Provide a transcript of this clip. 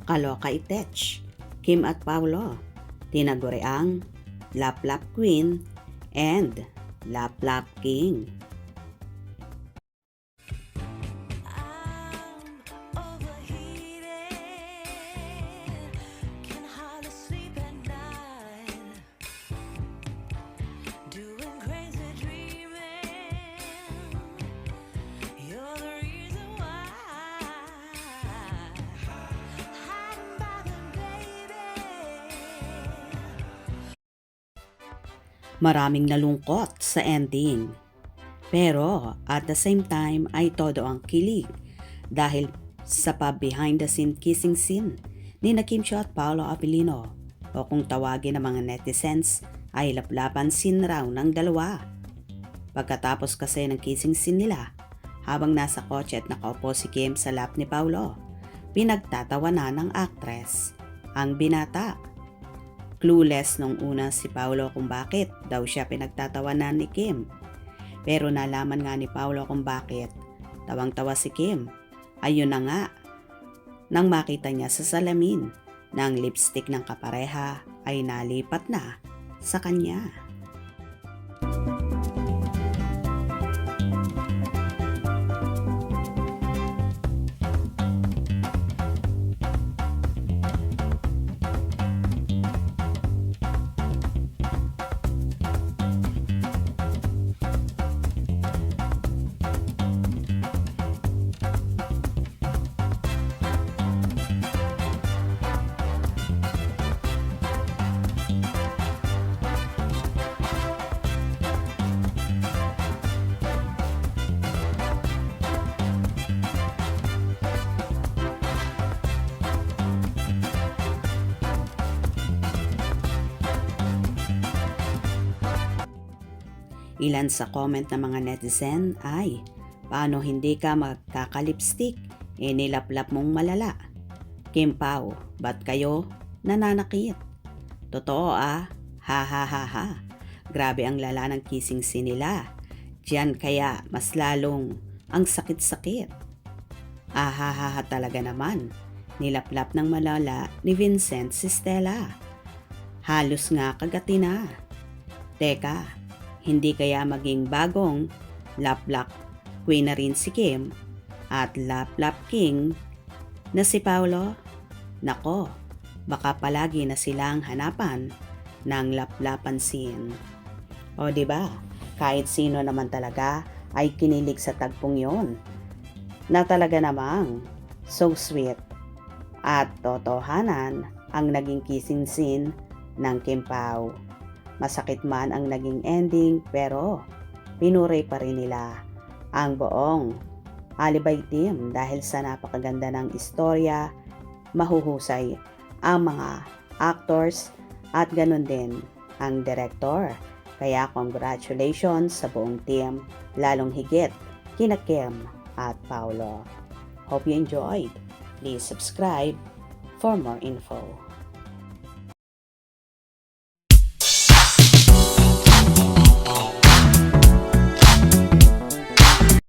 Kaloka Itech, Kim at Paolo, tinaguriang Lap Lap Queen and Lap Lap King. Maraming nalungkot sa ending. Pero at the same time ay todo ang kilig dahil sa pa-behind the scene kissing scene ni Kim Chiu at Paolo Abilino, o kung tawagin ng mga netizens ay laplapan scene raw ng dalawa. Pagkatapos kasi ng kissing scene nila, habang nasa kotse at nakaupo si Kim sa lap ni Paolo, pinagtatawanan ng actress ang binata. Clueless nung una si Paolo kung bakit daw siya pinagtatawanan ni Kim. Pero nalaman nga ni Paolo kung bakit tawang-tawa si Kim. Ayun na nga, nang makita niya sa salamin na ang lipstick ng kapareha ay nalipat na sa kanya. Ilan sa comment ng mga netizen ay, paano hindi ka magkakalipstick? Nilaplap mong malala. Kim Pao, ba't kayo nananakit? Totoo ha ha ha ha. Grabe ang lala ng kissing scene nila. Diyan kaya mas lalong ang sakit-sakit. Ha ha ha talaga naman. Nilaplap ng malala ni Vincent si Stella. Halos nga kagati na. Teka, hindi kaya maging bagong Lap Lap Queen na rin si Kim at Lap Lap King na si Paolo? Nako, baka palagi na silang hanapan ng laplapan scene. O diba, kahit sino naman talaga ay kinilig sa tagpong yon na talaga namang so sweet at totohanan ang naging kissing scene ng Kim Pao. Masakit man ang naging ending pero pinuri pa rin nila ang buong Alibay team dahil sa napakaganda ng istorya, mahuhusay ang mga actors at ganun din ang director. Kaya congratulations sa buong team, lalong higit kina Kim at Paolo. Hope you enjoyed. Please subscribe for more info.